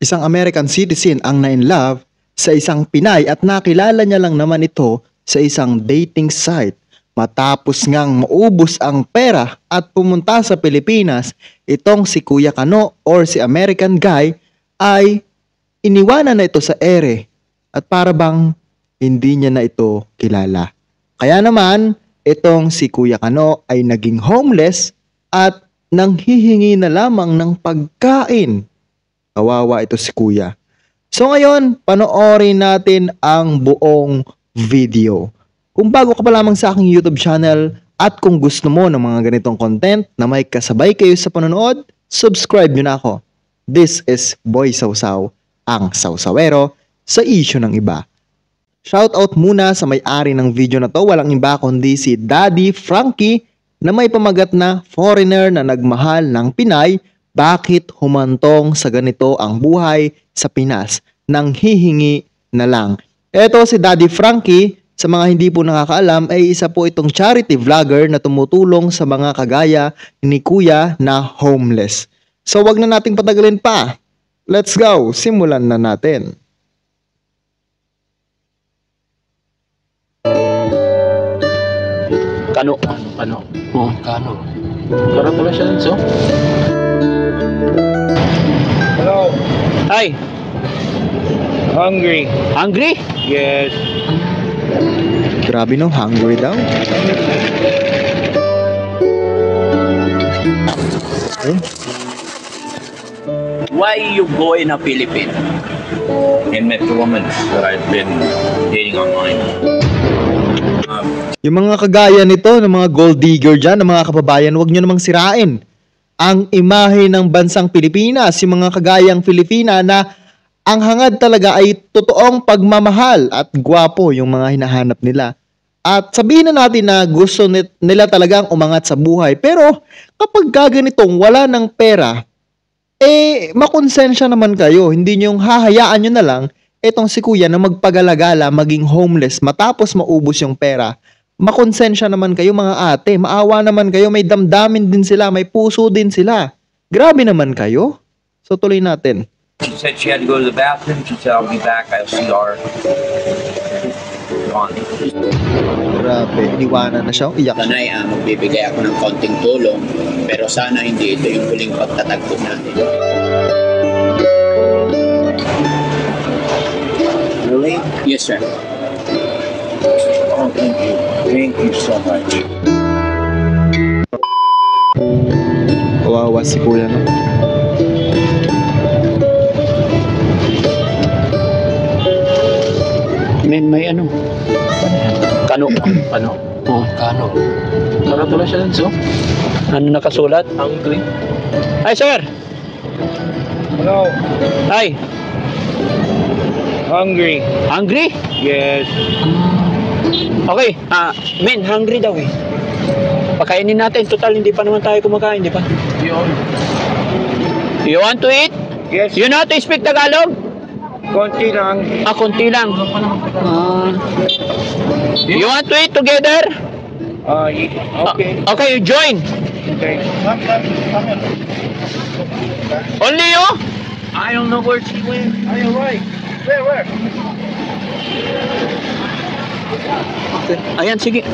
Isang American citizen ang na-in-love sa isang Pinay at nakilala niya lang naman ito sa isang dating site. Matapos ngang maubos ang pera at pumunta sa Pilipinas, itong si Kuya Kano or si American guy ay iniwanan na ito sa ere at para bang hindi niya na ito kilala. Kaya naman, itong si Kuya Kano ay naging homeless at nanghihingi na lamang ng pagkain. Kawawa ito si Kuya. So ngayon, panoorin natin ang buong video. Kung bago ka pa lamang sa aking YouTube channel at kung gusto mo ng mga ganitong content na may kasabay kayo sa panonood, subscribe nyo na ako. This is Boy Sausaw, ang sawsawero sa issue ng iba. Shoutout muna sa may-ari ng video na to, walang iba kundi si Daddy Frankie na may pamagat na foreigner na nagmahal ng Pinay. Bakit humantong sa ganito ang buhay sa Pinas nang hihingi na lang? Eto si Daddy Frankie, sa mga hindi po nakakaalam ay isa po itong charity vlogger na tumutulong sa mga kagaya ni Kuya na homeless. So wag na nating patagalin pa. Let's go, simulan na natin. Kano? Kano? Oo, Kano. Para pala siya dun, so? Hello. Hi! Hungry? Hungry? Yes. Grabe no, hungry daw. Why you go in a Philippines? I met a woman that I've been dating online. Yung mga kagaya nito, ng mga gold digger dyan, ng mga kababayan, huwag nyo namang sirain ang imahe ng bansang Pilipinas, yung mga kagayang Filipina na ang hangad talaga ay totoong pagmamahal at gwapo yung mga hinahanap nila. At sabihin na natin na gusto nila talagang umangat sa buhay. Pero kapag gaganitong wala ng pera, makonsensya naman kayo. Hindi nyo hahayaan nyo na lang etong si Kuya na magpagalagala, maging homeless matapos maubos yung pera. Makonsensya naman kayo mga ate, maawa naman kayo, may damdamin din sila, may puso din sila. Grabe naman kayo. So tuloy natin. She said she had to go to the bathroom. She said, I'll be back. I'll see her. Gone. Grabe, iniwanan na siya, iyak siya. Sanay, magbibigay ako ng konting tulong, pero sana hindi ito yung huling pagtatagpo natin. Really? Yes, sir. Oh, thank you. Thank you so much. Kawawa si Kuya, no? May ano? Kano? Kano? Oo, Kano. Para pala siya dun, so? Ano nakasulat? Hungry? Hi, sir! Hello. Hi! Hungry? Hungry? Yes. Okay, men, hungry daw eh. Pakainin natin, total hindi pa naman tayo kumakain, di ba? Yun. You want to eat? Yes. You know how to speak Tagalog? Konti lang. Konti lang. You want to eat together? Okay. Okay, you join. Okay. Only you? I don't know where she went. Are you right? Where? Ayan, sige.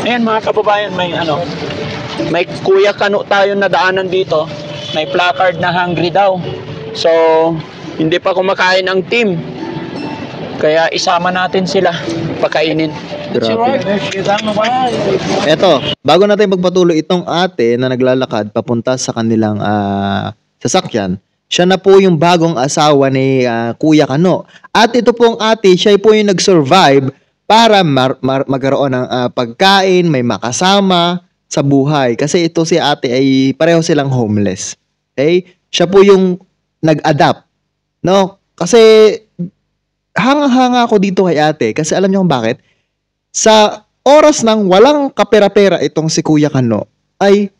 Ayan mga kababayan, may Kuya Kano tayo na daanan dito. May placard na hungry daw. So, hindi pa kumakain ang team. Kaya isama natin sila pakainin. Grabe. Eto, bago natin magpatuloy itong ate na naglalakad papunta sa kanilang sasakyan, siya na po yung bagong asawa ni Kuya Kano. At ito pong ate, siya po yung nag-survive para magkaroon ng pagkain, may makasama sa buhay. Kasi ito si ate ay pareho silang homeless. Okay? Siya po yung nag-adapt. No? Kasi hanga-hanga ako dito kay ate. Kasi alam niyo kung bakit? Sa oras ng walang kapera-pera itong si Kuya Kano, ay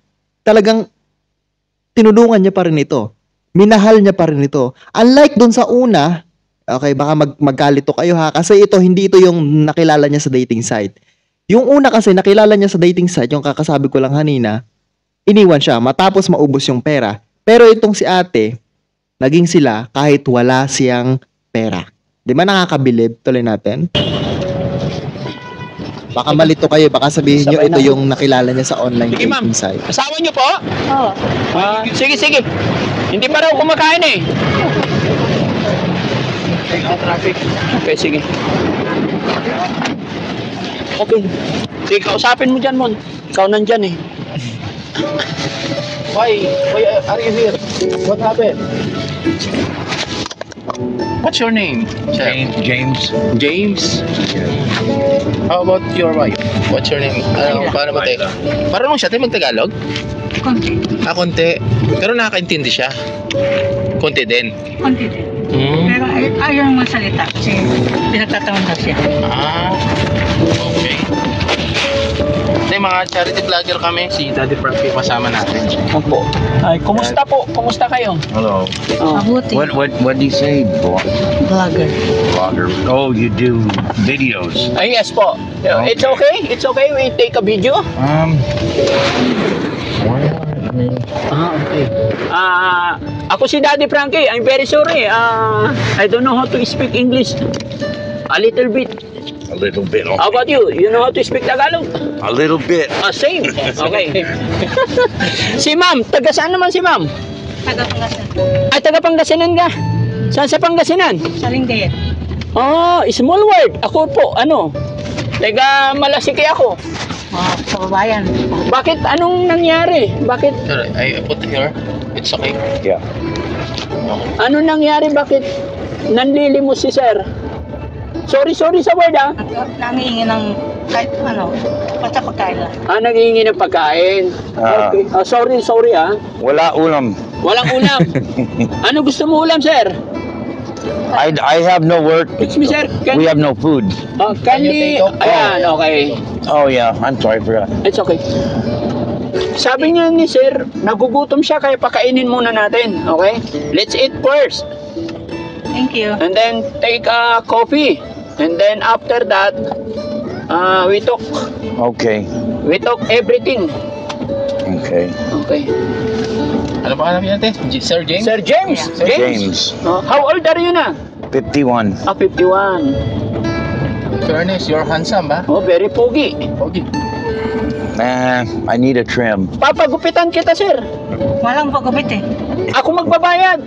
talagang tinulungan niya pa rin ito. Minahal niya pa rin ito. Unlike dun sa una, okay, baka magkalito kayo ha, kasi hindi ito yung nakilala niya sa dating site. Yung una kasi nakilala niya sa dating site, yung kakasabi ko lang kanina, iniwan siya matapos maubos yung pera. Pero itong si ate, naging sila kahit wala siyang pera. Di ba nakakabilib? Tuloy natin. Baka malito kayo, baka sabihin nyo ito yung nakilala niya sa online Sige, ma'am. dating site. Asawa niyo po? Oo. Sige, sige. Hindi pa raw kumakain eh. Traffic. Okay, sige. Okay. Sige, kausapin mo dyan, Mon. Ikaw nandyan eh. Why are you here? What happened? What's your name? James. James. How about your wife? What's your name? Paano ba tayo? Marunong siya tayo mag-Tagalog? Konti. Konti. Pero nakakaintindi siya. Konti din. Konti din. Pero ayaw nang magsalita kasi pinagtatawan na siya. Okay. Kasi mga charity vlogger kami, si Daddy Frankie kasama natin. Opo. Ay, kumusta po? Kumusta kayo? Hello. Mabuti. What do you say? Vlogger. Blogger. Oh, you do videos. Ay, yes po. Okay. It's okay. It's okay. We take a video. Okay. Ako si Daddy Frankie. I'm very sorry. I don't know how to speak English. A little bit. A little bit. Okay. How about you? You know how to speak Tagalog? A little bit. Same. Okay. Si ma'am, taga saan naman si ma'am? Taga-Pangasinan. Ay, taga Pangasinan ka? Saan sa Pangasinan? Sa Lingayen. Small world. Ako po, taga Malasiki ako. Sa babayan. Bakit? Anong nangyari? Bakit? Sir, I put here. It's okay. Yeah. Ano nangyari? Bakit nanlilimos si sir? Sorry sa word Nangihingi ng kahit basta pagkain lang. Nanghihingi ng pagkain. Okay. Sorry Wala ulam. Walang ulam. Ano gusto mo ulam, sir? I have no work. Excuse me, sir. We have no food. Can you... Ayan, okay. Oh yeah, I'm sorry for that. It's okay. Sabi niya ni sir, nagugutom siya kaya pakainin muna natin. Okay? Let's eat first. Thank you. And then take a coffee. And then after that, we talk Okay. everything. Okay. Okay. Ano pa alam natin? Sir James? Sir James. James. How old are you na? 51. 51. Fairness, you're handsome, ha? Very pogi. Okay. I need a trim. Papagupitan kita, sir. Walang pagkabit eh. Ako magbabayad.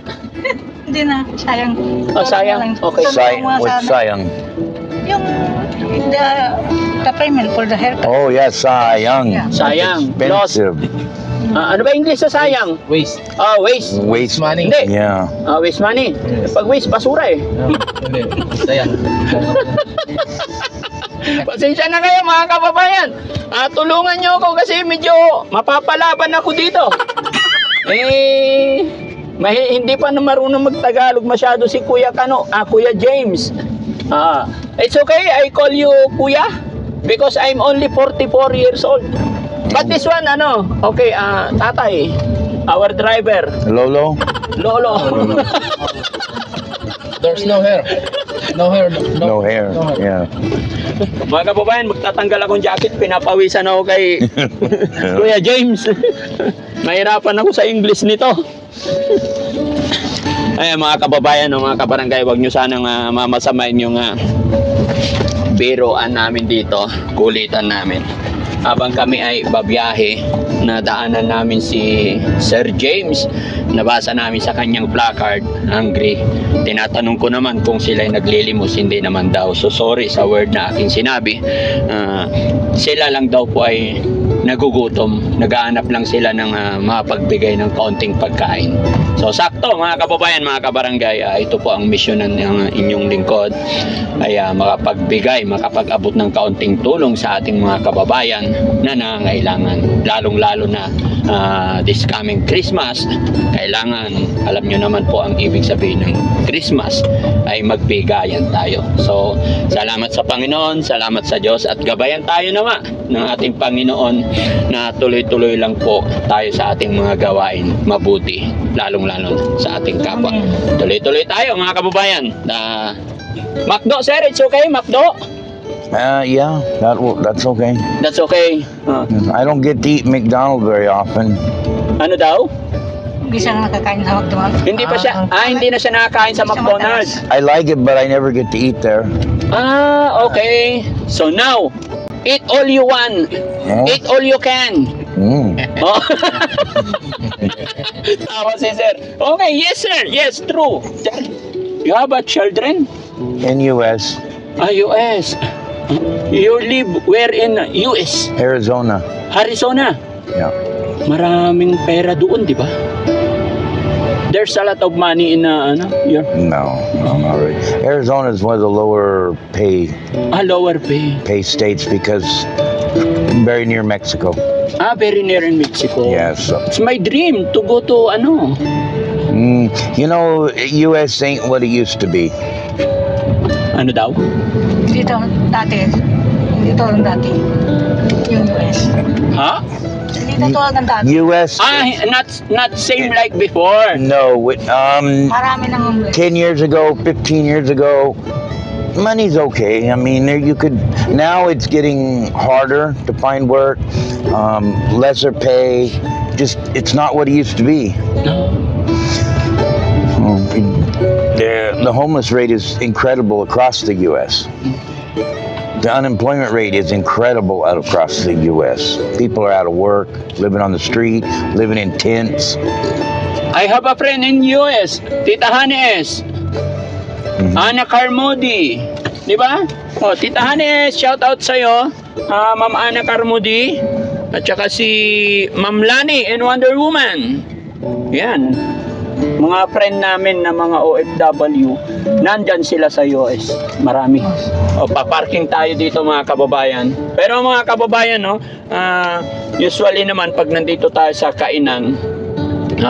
Hindi na. Sayang. Sayang. Okay. What's sayang? Yung the payment for the haircut. Oh yes, sayang. Yeah. Sayang. Loss. Expensive. Ano ba English sa sayang? Waste. Waste. Waste Money. Hindi. Yeah. Waste money. Pag waste, basura eh. Hindi. Sayang. Pasensya na kayo mga kababayan. Tulungan nyo ako kasi medyo mapapalaban ako dito. Hindi pa na marunong magtagalog masyado si Kuya Kuya James. It's okay, I call you Kuya because I'm only 44 years old. But this one, okay, tatay, our driver, Lolo. Lolo. There's no hair. No hair. No hair. Yeah. Mga kababayan, magtatanggal akong jacket, pinapawisan ako kay Kuya James. Mahirapan ako sa English nito. Ay, mga kababayan, mga kabarangay, wag nyo sanang mamasamain yung biroan namin dito, kulitan namin. Habang kami ay babiyahe, nadaanan namin si Sir James. Nabasa namin sa kanyang placard, hungry. Tinatanong ko naman kung sila'y naglilimos, hindi naman daw. So sorry sa word na aking sinabi. Sila lang daw po ay nagugutom. Nagaanap lang sila ng mapagbigay ng kaunting pagkain. So sakto mga kababayan, mga kabarangay, ito po ang misyon ng inyong lingkod ay makapagbigay, makapag-abot ng kaunting tulong sa ating mga kababayan na nangangailangan, lalong-lalo na this coming Christmas. Kailangan, alam nyo naman po ang ibig sabihin ng Christmas ay magbigayan tayo. So salamat sa Panginoon, salamat sa Diyos, at gabayan tayo naman ng ating Panginoon na tuloy-tuloy lang po tayo sa ating mga gawain mabuti, lalong-lalo sa ating kapwa. Tuloy-tuloy tayo mga kababayan. Macdo, sir, it's okay, Macdo? Yeah, that's okay. That's okay. I don't get to eat McDonald's very often. Ano daw? hindi siya nakakain sa McDonald's. Hindi pa siya, hindi na siya nakakain sa McDonald's. I like it, but I never get to eat there. Okay. So now, eat all you want. Oh. Eat all you can. Mm. Oh. Tawa si sir. Okay, yes sir. Yes, true. Sir, you have a children? In U.S., US. You live where in US? Arizona. Arizona. Yeah. Maraming pera doon, di ba? There's a lot of money in your No, not really. Arizona is one of the lower lower pay. states because very near Mexico. Very near in Mexico. Yes. It's my dream to go to You know, U.S. ain't what it used to be. Ano daw? Dito dati. Dito lang dati. Yung US. Ha? Hindi na tulad ng dati. U.S. Not same like before. No, Marami nang homeless. 10 years ago, 15 years ago, money's okay. I mean, you could. Now it's getting harder to find work, lesser pay. Just it's not what it used to be. The homeless rate is incredible across the U.S. The unemployment rate is incredible across the U.S. People are out of work, living on the street, living in tents. I have a friend in US, Tita Hanes. Ana Carmody. Di ba? Tita Hanes, shout out sa'yo. Ma'am Ana Carmody. At saka si Ma'am Lani and Wonder Woman. Yan. Mga friend namin na mga OFW, nandyan sila sa US. Marami. Paparking tayo dito mga kababayan. Pero mga kababayan, usually naman pag nandito tayo sa kainan,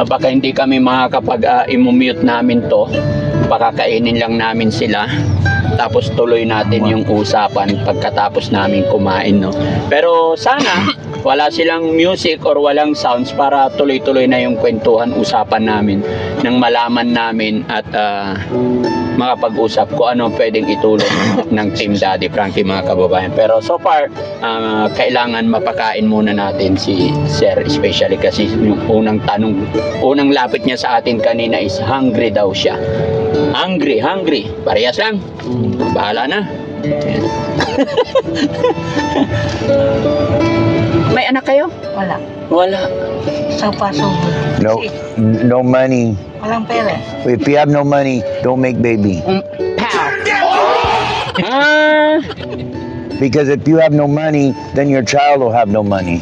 baka hindi kami makakapag-immute namin to. Pakakainin lang namin sila. Tapos tuloy natin yung usapan pagkatapos namin kumain, no? Pero sana wala silang music or walang sounds para tuloy-tuloy na yung kwentuhan, usapan namin nang malaman namin at makapag-usap kung ano pwedeng itulong ng Team Daddy Frankie mga kababayan. Pero so far, kailangan mapakain muna natin si Sir, especially kasi yung unang lapit niya sa atin kanina is hungry daw siya. Hungry. Parehas lang. Bahala na. May anak kayo? Wala. Wala. So far, so good. No money. Walang pera. If you have no money, don't make baby. Because if you have no money, then your child will have no money.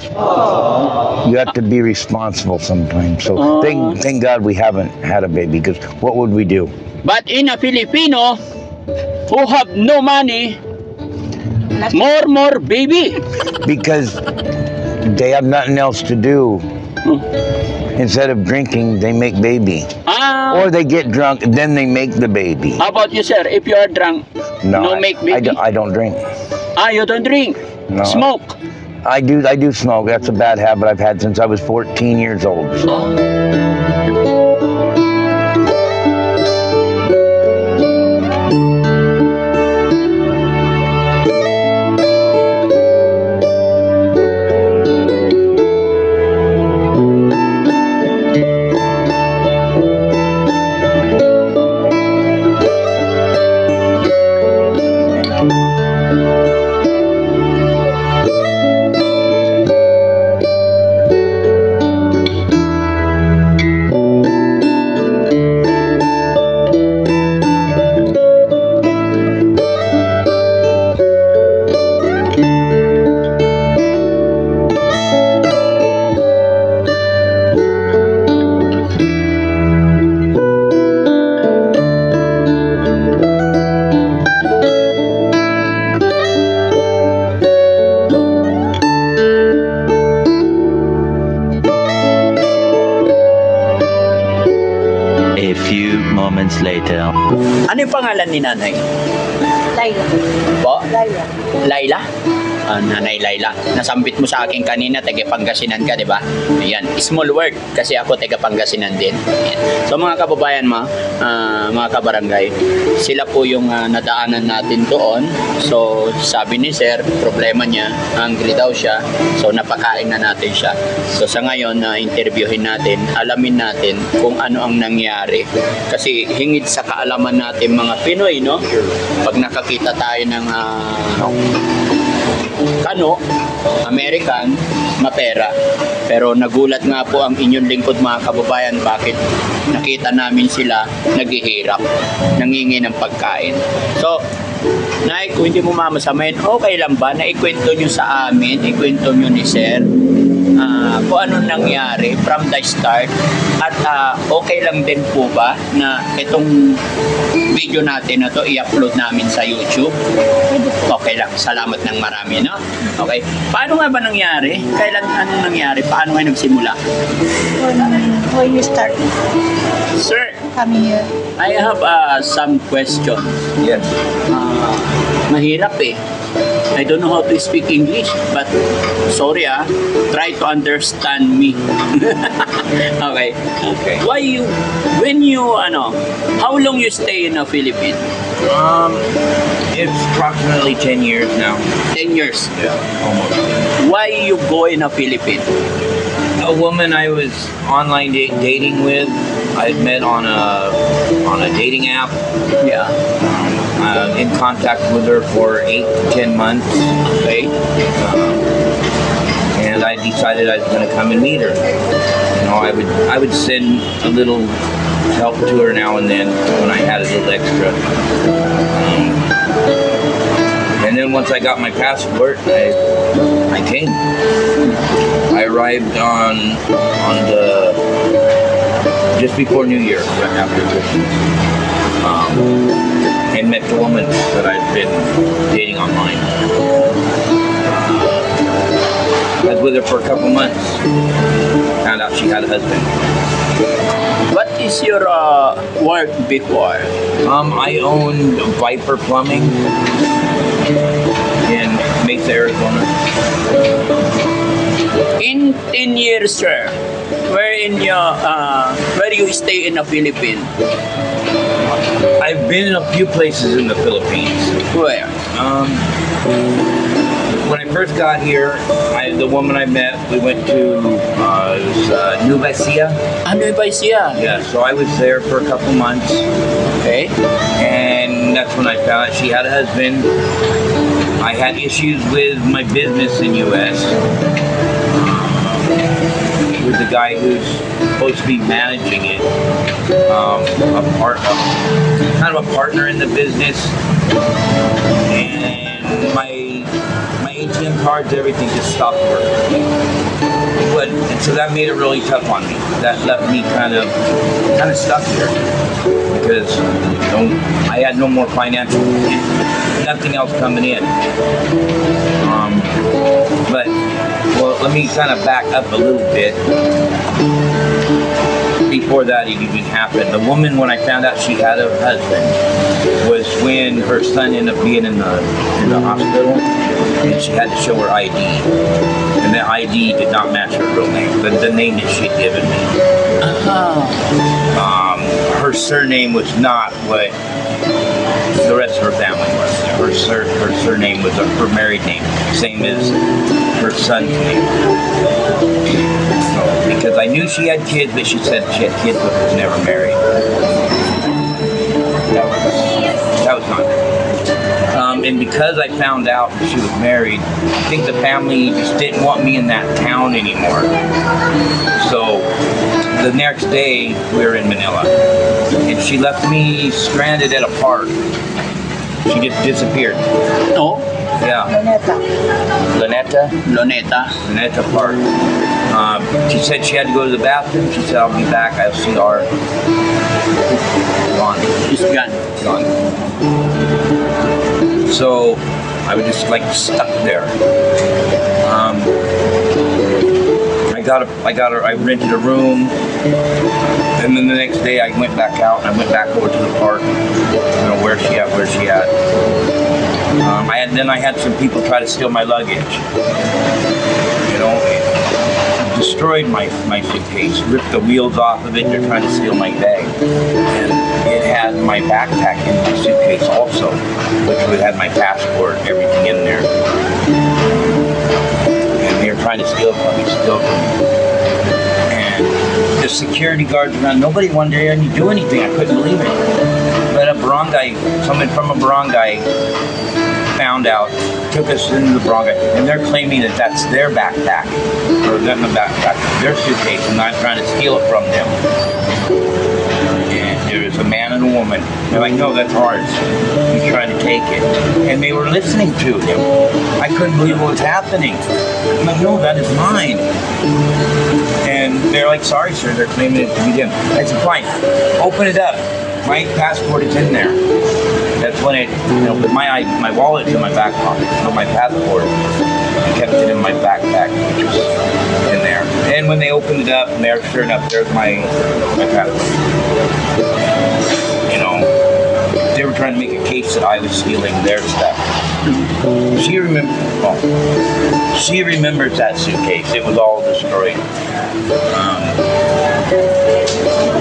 You have to be responsible sometimes. So thank God we haven't had a baby, because what would we do? But in a Filipino who have no money, more baby. Because they have nothing else to do. Instead of drinking, they make baby. Or they get drunk, and then they make the baby. How about you, sir? If you are drunk, no make baby? I don't drink. You don't drink? No. Smoke? I do smoke. That's a bad habit I've had since I was 14 years old. moments later. Ano yung pangalan ni nanay? Laila. Po? Laila. Laila? Nanay Laila. Nasambit mo sa akin kanina, taga Pangasinan ka, di ba? Ayan, small word kasi ako taga Pangasinan din. Ayan. So mga kababayan mo, mga kabarangay, sila po yung nadaanan natin doon. So sabi ni Sir, problema niya, hungry daw siya. So napakain na natin siya. So sa ngayon, interviewin natin, alamin natin kung ano ang nangyari. Kasi hingid sa kaalaman natin mga Pinoy, no? Pag nakakita tayo ng kano, American, mapera. Pero nagulat nga po ang inyong lingkod mga kababayan, bakit nakita namin sila naghihirap, nangingi ng pagkain. So, Nay, kung hindi mo mamasamayin, okay lang ba na ikwento nyo sa amin, ikwento nyo ni Sir, kung ano nangyari from the start, at okay lang din po ba na itong video natin na to i-upload namin sa YouTube? Okay lang, salamat ng marami, no? Okay, paano nga ba nangyari? Kailan, anong nangyari? Paano nga nagsimula? When you start Sir, coming here. I have some question. Yes. Mahirap eh. I don't know how to speak English, but sorry try to understand me. Okay. Okay. How long you stay in the Philippines? It's approximately 10 years now. 10 years. Yeah, almost. Why you go in the Philippines? A woman I was online dating with, I had met on a dating app. Yeah. In contact with her for 8 to 10 months. Okay. And I decided I was going to come and meet her. You know, I would send a little help to her now and then when I had a little extra. And then once I got my passport, I came. I arrived on the just before New Year, right after Christmas, and met the woman that I'd been dating online. I was with her for a couple months. Found out she had a husband. What is your work before? I owned Viper Plumbing in Mesa, Arizona. In 10 years, sir, where you stay in the Philippines? I've been in a few places in the Philippines. Where? When I first got here, the woman I met, we went to Nueva Ecija. Nueva Ecija. Yeah, so I was there for a couple months. Okay. And that's when I found out she had a husband. I had issues with my business in U.S. With the guy who's supposed to be managing it, kind of a partner in the business, and my ATM cards, everything just stopped working. And so that made it really tough on me. That left me kind of stuck here because I had no more financial, nothing else coming in. But let me kind of back up a little bit. Before that even happened, the woman, when I found out she had a husband, was when her son ended up being in the hospital, and she had to show her ID, and the ID did not match her real name, the name that she had given me. Her surname was not what the rest of her family was. Her surname was her married name, same as her son's name. Because I knew she had kids, but she said she had kids but was never married. That was not good. And because I found out that she was married, I think the family just didn't want me in that town anymore. So the next day, we were in Manila. And she left me stranded at a park. She just disappeared. No? Yeah. Luneta Park. She said she had to go to the bathroom. She said, I'll be back. I'll see her. Gone. She's gone. So I was just like stuck there. I rented a room, and then the next day I went back out and I went back over to the park. You know, where she at. I had And then I had some people try to steal my luggage. You know, it destroyed my suitcase, ripped the wheels off of it. They're trying to steal my bag. And it had my backpack in my suitcase also, which would have my passport, everything in there. And they were trying to steal from me. And the security guards around, nobody wanted to do anything. I couldn't believe it. But a barangay, someone from a barangay found out, took us into the barangay, and they're claiming that that's their backpack, or not the backpack, their suitcase, and I'm trying to steal it from them. And there was a man and a woman. They're like, no, that's ours. He's trying to take it. And they were listening to him. I couldn't believe what was happening. I'm like, no, that is mine. And they're like, sorry, sir, they're claiming it to be them. I said, fine, open it up. My passport is in there. That's when it, you know, my wallet's in my back pocket, not my passport. I kept it in my backpack, which was in there. And when they opened it up, and there, sure enough, there's my passport. You know, they were trying to make a case that I was stealing their stuff. She remembers that suitcase. It was all destroyed.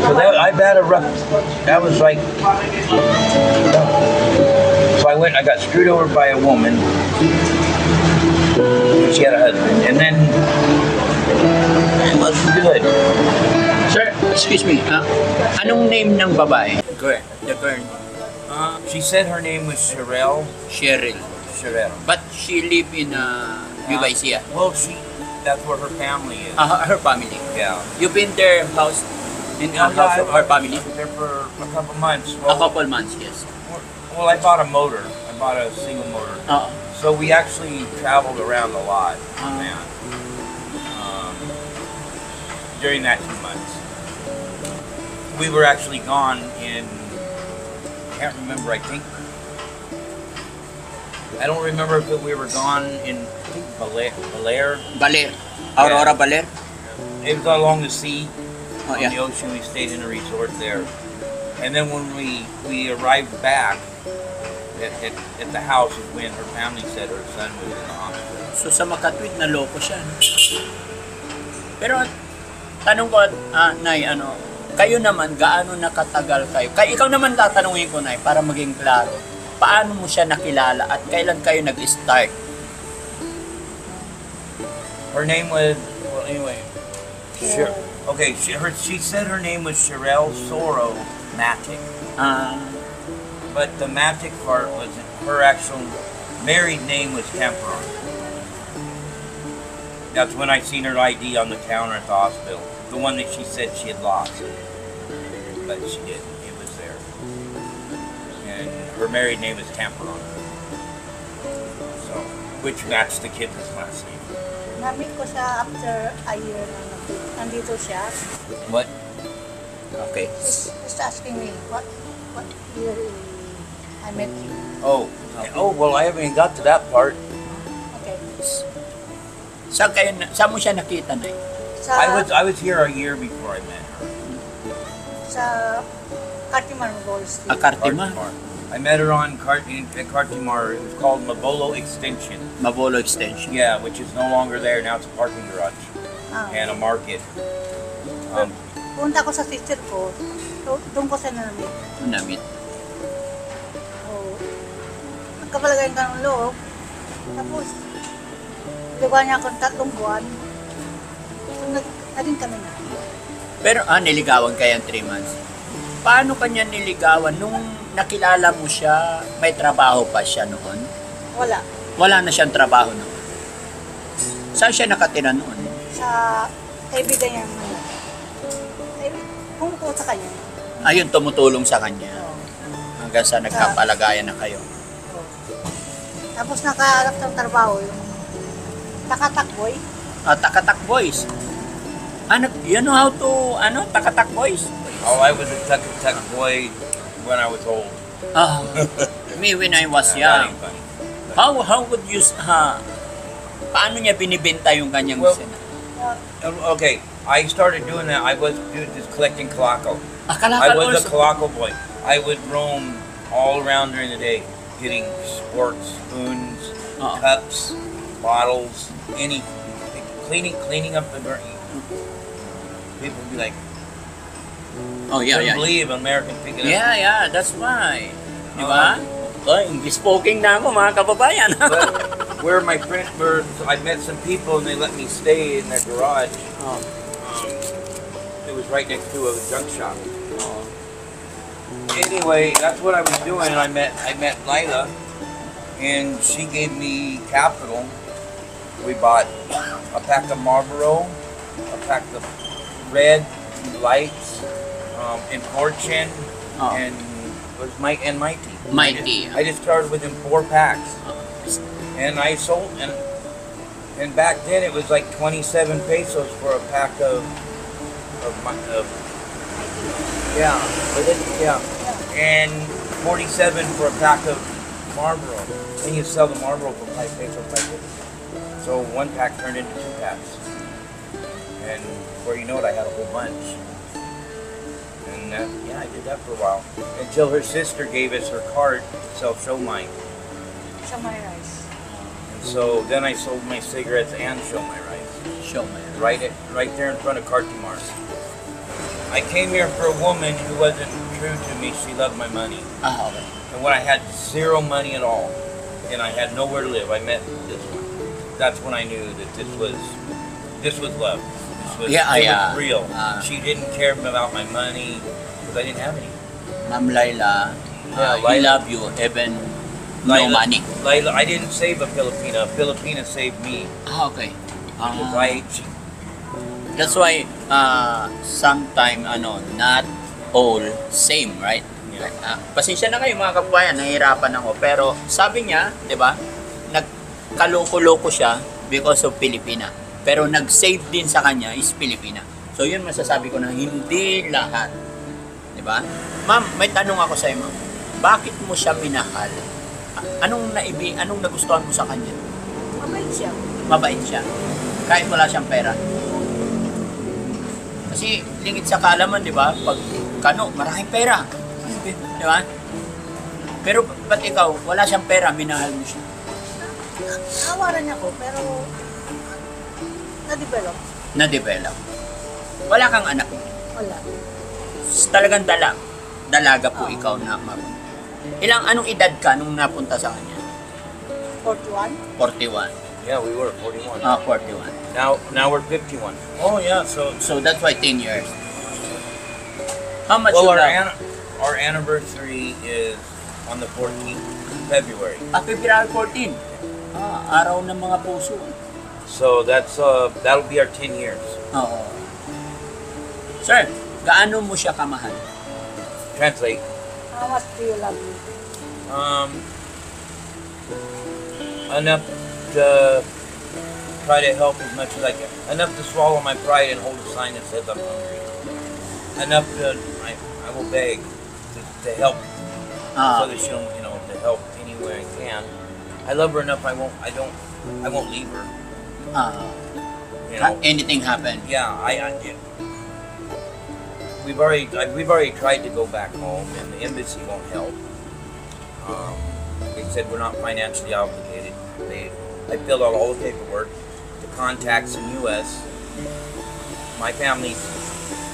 So I've had a rough, that was like, so I got screwed over by a woman. She had a husband, and then it wasn't good. Sir, excuse me, anong name ng babae? Girl, the girl. She said her name was Cheryl. Cheryl. But she lived in Vivacia. Well, that's where her family is. Her family. Yeah. You've been there house in house of her family? I was there for a couple months. A couple months, yes. Well, I bought a motor. I bought a single motor. So we actually traveled around a lot during that 2 months. We were actually gone in, I can't remember, I don't remember if we were gone in, I think, Baler. Aurora Baler? It was along the sea, on the ocean. We stayed in a resort there. And then when we arrived back at the house is when her family said her son was in the hospital. So sa makatwid, naloko siya. Pero tanong ko, Nay, kayo naman, gaano nakatagal kayo? Ikaw naman tatanungin ko, Nay, para maging klaro. Paano mo siya nakilala at kailan kayo nag-start? Her name was, well, anyway, okay, she said her name was Cheryl Soro Matic. But the Matic part was, her actual married name was Temperon. That's when I seen her ID on the counter at the hospital. The one that she said she had lost. But she didn't. It was there. And her married name is Temperon. So, which matched the kid's last name. Na-meet ko siya after a year na nandito siya. What? Okay. Just asking me, what year I met you? Oh, well, I haven't even got to that part. Okay. Saan mo siya nakita, Nay? I was here a year before I met her. Sa Cartimar, Mabolo Street. Cartimar? I met her on Cartimar. It was called Mabolo Extension. Mabolo Extension. Yeah, which is no longer there. Now it's a parking garage and a market. Punta ko sa sister ko, doon ko siya na-meet. Na-meet. Nagkapalagayin ka ng loob. Tapos, ligawan niya akong 3 buwan. Naging kami na. Pero niligawan kaya 3 months. Paano kanya niligawan? Nung nakilala mo siya, may trabaho pa siya noon? Wala. Wala na siyang trabaho noon. Saan siya nakatira noon? Sa kaibigan niya. Kung ko sa kanya. Ayun, tumutulong sa kanya. Hanggang sa nagkapalagayan na kayo. Tapos nakaharap ng trabaho yung Takatak Boy. Takatak Boys. You know how to, Takatak Boys? Oh, I was a Takatak boy when I was old. Me when I was young. How would you, paano niya binibenta yung kanyang okay, I started doing that. I was just collecting calaco. Kalakal I was a calaco boy. I would roam all around during the day, getting forks, spoons, Oo. cups, bottles, any cleaning up the people would be like, Oh, yeah, couldn't yeah. believe American picking up. Yeah, that's why. Di ba? Oh, English speaking na ako, mga kababayan. But where my friends were, so I met some people and they let me stay in their garage. Oh. It was right next to a junk shop. Oh. Anyway, that's what I was doing, and I met Lila, and she gave me capital. We bought a pack of Marlboro, a pack of Red Lights, and Fortune, Oh. and was Mighty. Mighty. I just started with them 4 packs, and I sold and back then it was like 27 pesos for a pack of yeah, and 47 for a pack of Marlboro. And you sell the Marlboro for 5 pesos, 5 pesos. So 1 pack turned into 2 packs, and before you know it, I had a whole bunch. And I did that for a while until her sister gave us her card to sell Show Mine. Show my rice. And so then I sold my cigarettes and Show My Rice. Show me. Right there in front of Cartimars. I came here for a woman who wasn't true to me. She loved my money. Okay. And when I had 0 money at all, and I had nowhere to live, I met this one. That's when I knew that this was love. It was real. She didn't care about my money because I didn't have any. Ma'am Laila, I Laila. love you even no money. Lila, I didn't save a Filipina. A Filipina saved me. Okay. Because That's why sometime not all same, right? Yeah. Pasensya na kayo mga kababayan, nahihirapan ako. Pero sabi niya, 'di ba? Nagkaloko-loko siya because of Pilipina. Pero nag-save din sa kanya is Pilipina. So yun masasabi ko na hindi lahat. 'Di ba? Ma'am, may tanong ako sa iyo, ma'am. Bakit mo siya minahal? Anong nagustuhan mo sa kanya? Mabait siya. Mabait siya. Kahit wala siyang pera. Kasi lingit sa kalaman, 'di ba? Pag maraming pera. 'Di ba? Pero ba't ikaw, wala siyang pera, minahal mo siya? Awaran niya ko, pero na-develop. Na-develop. Wala kang anak. Wala. Talagang dalaga po ikaw na anong edad ka nung napunta sa kanya? 41. 41. yeah, we were 41. 41. Now we're 51. Oh yeah, so that's why 10 years. How much Well, you love? our anniversary is on the 14th February. February 14. Araw ng mga puso. So that'll be our 10 years. Oo. Sir, gaano mo siya kamahal? Translate. How much do you love me? Enough to try to help as much as I can. Enough to swallow my pride and hold a sign that says I'm hungry. Enough to I will beg to help so that she'll to help any way I can. I love her enough. I won't leave her. Anything happen? Yeah, we've already tried to go back home, and the embassy won't help. They said we're not financially obligated. I filled out all the paperwork, the contacts in U.S. My family,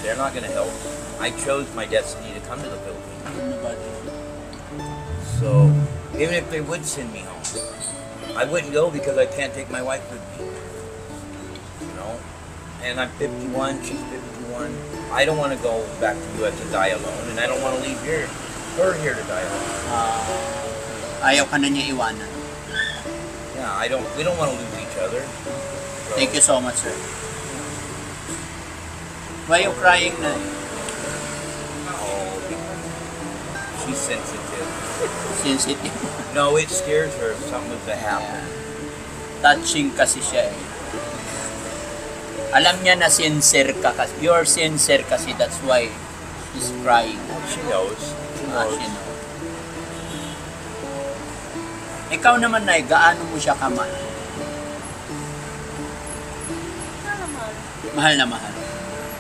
they're not going to help. I chose my destiny to come to the Philippines. So even if they would send me home, I wouldn't go because I can't take my wife with me. And I'm 51, she's 51. I don't want to go back to the U.S. to die alone, and I don't want to leave her here to die alone. Ayaw ka na niya iwanan. Yeah, we don't want to lose each other. So. Thank you so much, sir. Why are you crying na? Oh, she's sensitive. Sensitive. No, it scares her if something was to happen. Touching kasi siya eh. Alam niya na sincere ka kasi. You're sincere kasi, that's why she's crying. She knows. She knows. Ikaw naman, Nay, gaano mo siya kamahal? Mahal na mahal.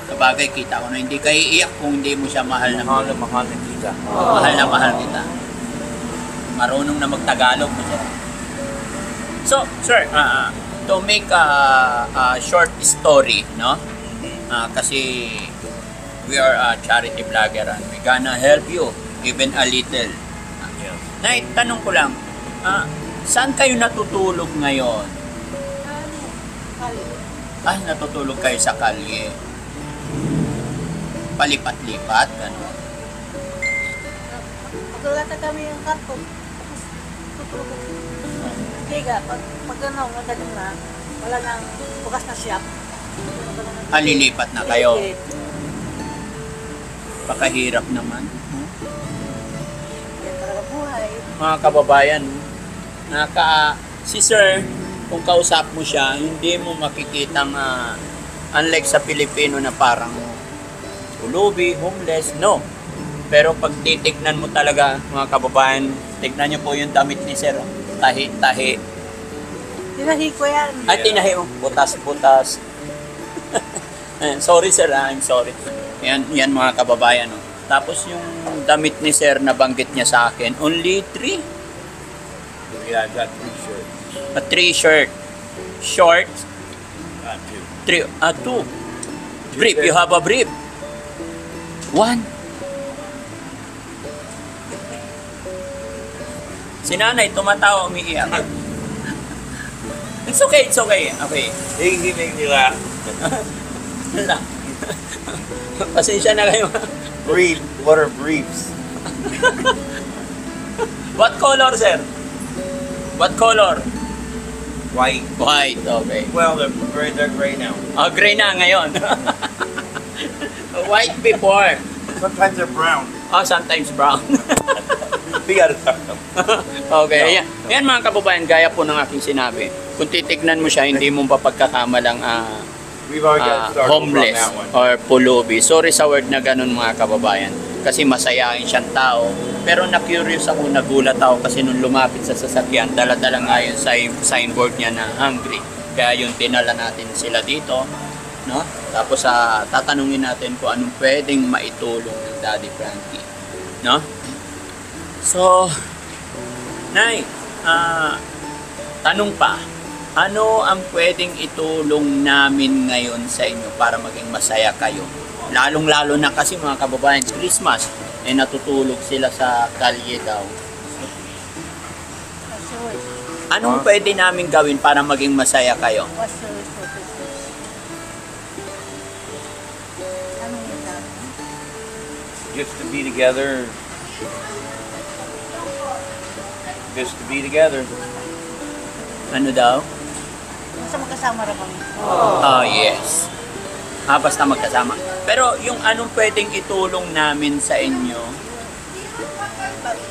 Sabagay, kita ko na hindi ka iiyak kung hindi mo siya mahal na mahal. Mahal na kita. Mahal na mahal kita. marunong na magtagalog mo sir. So, sir, to make a short story, no? Kasi we are a charity vlogger and we gonna help you even a little. Nay, tanong ko lang, saan kayo natutulog ngayon? Ay, natutulog kayo sa kalye. Palipat-lipat, gano'n. Paglalata kami yung karton. Tutulog. Liga, pag ano, madaling na, wala nang bukas na shop. Lilipat na kayo. Pakahirap naman. Yan talaga buhay. Mga kababayan, si sir, kung kausap mo siya, hindi mo makikitang unlike sa Pilipino na parang ulubi, homeless, no. Pero pag titignan mo talaga, mga kababayan, tignan niyo po yung damit ni sir. Tahi-tahi. Tinahi ko yan. Ay, tinahi mo. Butas-butas. Sorry sir, I'm sorry. Yan mga kababayan. No? Tapos yung damit ni sir na banggit niya sa akin, only 3? Yeah, I've got 3 shirts. 3 shirt. Shorts? 2. 2. Brief, you have a brief. 1. Si nanay tumatawa, umiiyak. It's okay, it's okay. Okay. He made me laugh. Pasensya na kayo. Brief. What are briefs? What color, sir? What color? White. White, okay. Well, they're gray now. Oh, gray na ngayon. White before. Sometimes they're brown. Oh, sometimes brown. We gotta talk them. Okay, yan mga kababayan, gaya po ng aking sinabi. Kung titignan mo siya, hindi mo pa pagkakamalang We've already got started homeless from that one. or pulubi. Sorry sa word na ganun mga kababayan. Kasi masayahin siyang tao. Pero na-curious ako, nagulat ako kasi nung lumapit sa sasakyan, dala-dala nga yung signboard niya na hungry. Kaya yung dinala natin sila dito. No? Tapos tatanungin natin kung anong pwedeng maitulong ng Daddy Frankie. No? So, Nay, tanong pa, ano ang pwedeng itulong namin ngayon sa inyo para maging masaya kayo? Lalong-lalo na kasi mga kababayan, Christmas, natutulog sila sa kalye daw. Anong pwede namin gawin para maging masaya kayo? Just to be together. Just to be together. Ano daw? Basta magkasama rin kami. Oh, yes. Basta magkasama. Pero yung anong pwedeng itulong namin sa inyo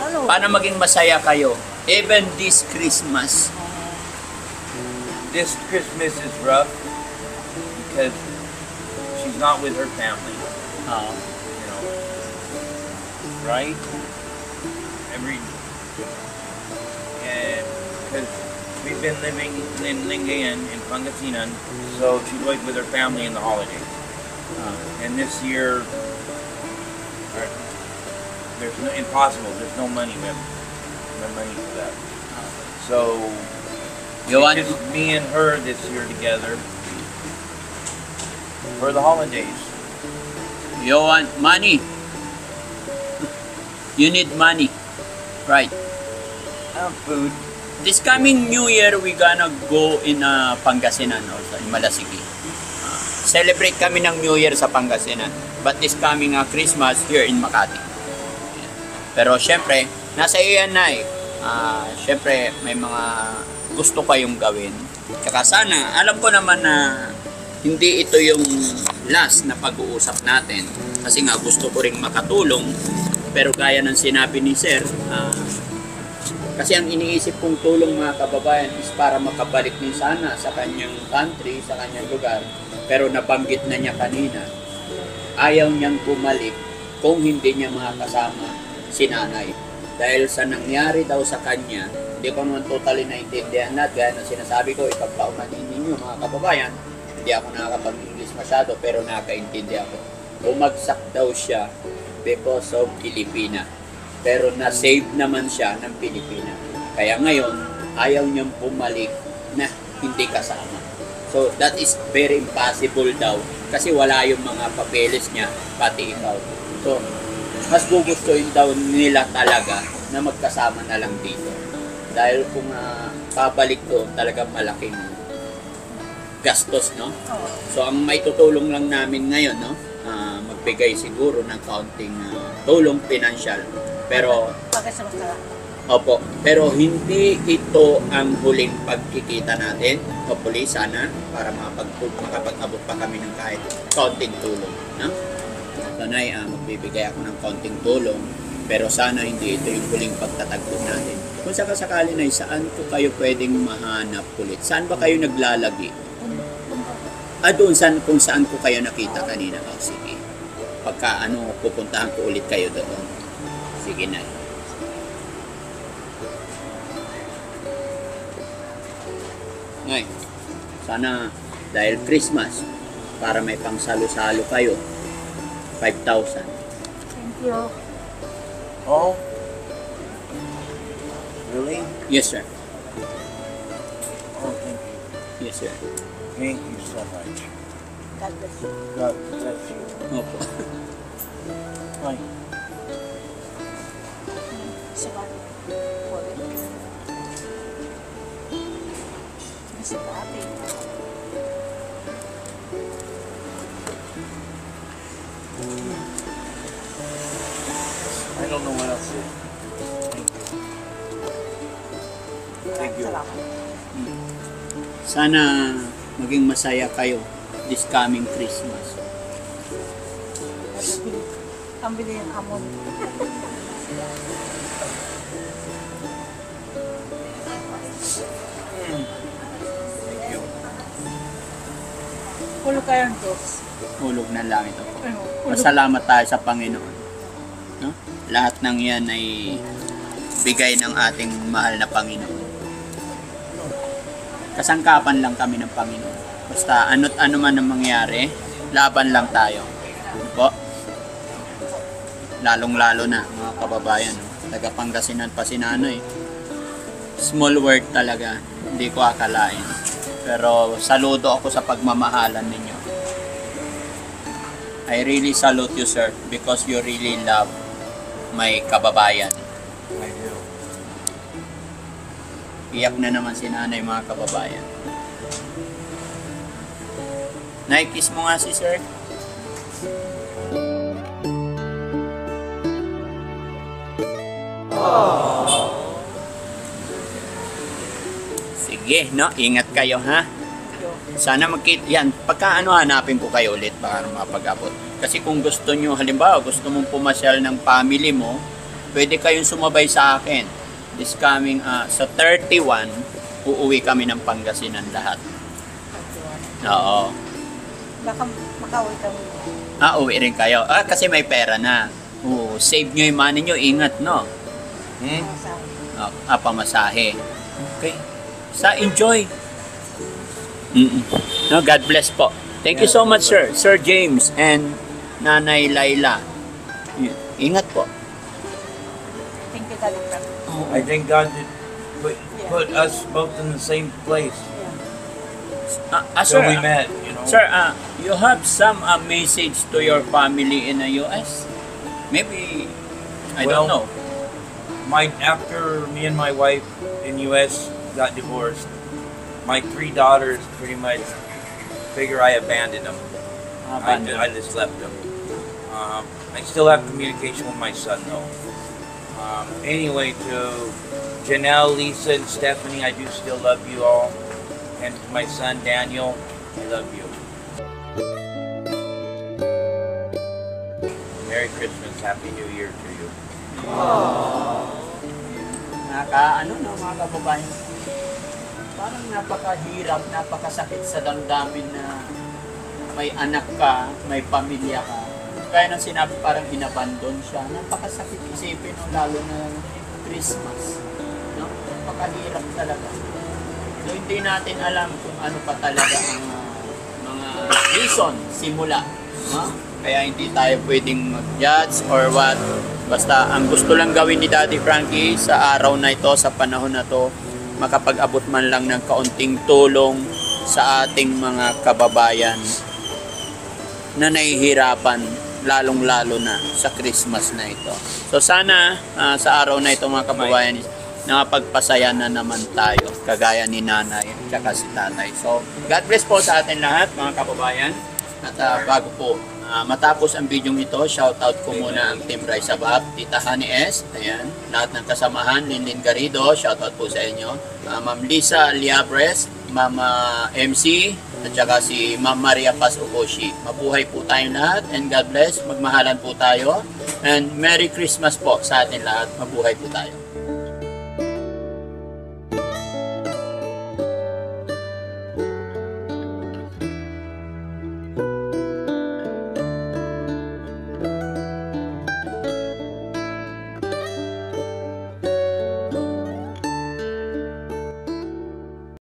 Ano? para maging masaya kayo, even this Christmas. This Christmas is rough because she's not with her family. Oh. You know, right? Because we've been living in Lingayen in Pangasinan, so she's always with her family in the holidays. And this year, there's no impossible. There's no money. We have no money for that. So You want just me and her this year together for the holidays. You want money? You need money. Right. Food. This coming New Year, we gonna go in Pangasinan also, in Malasigi. Celebrate kami ng New Year sa Pangasinan. But this coming Christmas here in Makati. Pero syempre, nasa iyo yan na eh. Syempre, may mga gusto kayong gawin. Tsaka sana, alam ko naman na hindi ito yung last na pag-uusap natin. Kasi nga gusto ko ring makatulong. Pero gaya ng sinabi ni Sir, kasi ang iniisip kong tulong mga kababayan is para makabalik din sana sa kanyang country, sa kanyang lugar. Pero nabanggit na niya kanina, ayaw niyang bumalik kung hindi niya makakasama si nanay. Dahil sa nangyari daw sa kanya, hindi ko naman totally naintindihan na, gaya na sinasabi ko, ipagpaumanin ninyo mga kababayan, hindi ako nakakapag-English masyado pero nakakaintindi ako. Bumagsak daw siya because of Pilipina. pero na-save naman siya ng Pilipinas. Kaya ngayon, ayaw niyang bumalik na hindi kasama. So, that is very impossible daw kasi wala yung mga papeles niya, pati ikaw. So, mas gugustuhin daw nila talaga na magkasama na lang dito. Dahil kung pabalik doon, talagang malaking gastos, no? So, ang may tutulong lang namin ngayon, no? Magbigay siguro ng kaunting tulong financial. Pero, opo, pero hindi ito ang huling pagkikita natin. Hopefully, sana, para makapag-abot pa kami ng kahit kaunting tulong, no? Sanay, magbibigay ako ng kaunting tulong, pero sana hindi ito yung huling pagtatagpo natin. Kung sakasakali na, saan ko kayo pwedeng mahanap ulit? Saan ba kayo naglalagi? Doon kung saan ko kayo nakita kanina. Oh, sige. Pagka pupuntahan ko ulit kayo doon. Sige na. Ngayon, sana dahil Christmas, para may pang salo-salo kayo, 5,000. Thank you. Oh? Really? Yes, sir. Oh, thank you. Yes, sir. Thank you so much. God bless you. God bless you. Opo. Bye. Salamat. Sa dati. I don't know what else to say. Thank you. Salamat. Sana maging masaya kayo this coming Christmas. Ang bili yung amon. Pulo kayong Diyos. Hulog ng langit ako. Hulog. Masalamat tayo sa Panginoon. No? Lahat ng yan ay bigay ng ating mahal na Panginoon. Kasangkapan lang kami ng Panginoon. Basta ano't ano man ang mangyari, laban lang tayo. Po? Lalong-lalo na, mga kababayan. Taga Pangasinan pa si Nanoy. Small word talaga. Hindi ko akalain. Pero saludo ako sa pagmamahalan ninyo. I really salute you, sir, because you really love my kababayan. I do. Iyak na naman si Nanay, mga kababayan. Nai-kiss mo nga si sir. Sige, no? Ingat kayo, ha? Sana magkita. Yan, pagka hanapin ko kayo ulit para mapag-abot. Kasi kung gusto nyo, halimbawa, gusto mong pumasyal ng family mo, pwede kayong sumabay sa akin. This coming, sa 31, uuwi kami ng Pangasinan lahat. Oo. Baka makauwi kami. Uwi rin kayo. Kasi may pera na. Save nyo yung money nyo, ingat, no? Pamasahe. Okay. Sa enjoy. No, God bless po. Thank you so much, sir. Sir James and Nanay Laila. Ingat po. Thank you, Daddy Frank. I think God did put us both in the same place. So Sir, we met, you know. Sir, you have some message to your family in the US? Maybe, I don't know. After me and my wife in US got divorced, my 3 daughters pretty much figure I abandoned them. I just left them. I still have communication with my son though. Anyway, to Janelle, Lisa, and Stephanie, I do still love you all. And to my son Daniel, I love you. Merry Christmas, Happy New Year to you. Mga kababayan, parang napakahirap, napakasakit sa damdamin na may anak ka, may pamilya ka. Kaya nang sinabi parang inabandon siya, napakasakit isipin, no, lalo na Christmas. No? Napakahirap talaga. So, hindi natin alam kung ano pa talaga ang mga reason, simula. No? Kaya hindi tayo pwedeng mag-judge or what. Basta ang gusto lang gawin ni Daddy Frankie sa araw na ito, sa panahon na to, makapag-abot man lang ng kaunting tulong sa ating mga kababayan na nahihirapan, lalong-lalo na sa Christmas na ito. So sana sa araw na ito mga kababayan, nakapagpasaya na naman tayo, kagaya ni nanay at si tatay. So God bless po sa atin lahat mga kababayan. At bago po matapos ang video ito, shoutout ko muna ang Team Rise Above, Tita Honey S, ayan, lahat ng kasamahan, Linlin Garrido, shoutout po sa inyo, Ma'am Lisa Liabres, Ma'am MC, at saka si Ma'am Maria Paz Ogoshi. Mabuhay po tayong lahat and God bless, magmahalan po tayo and Merry Christmas po sa atin lahat, mabuhay po tayo.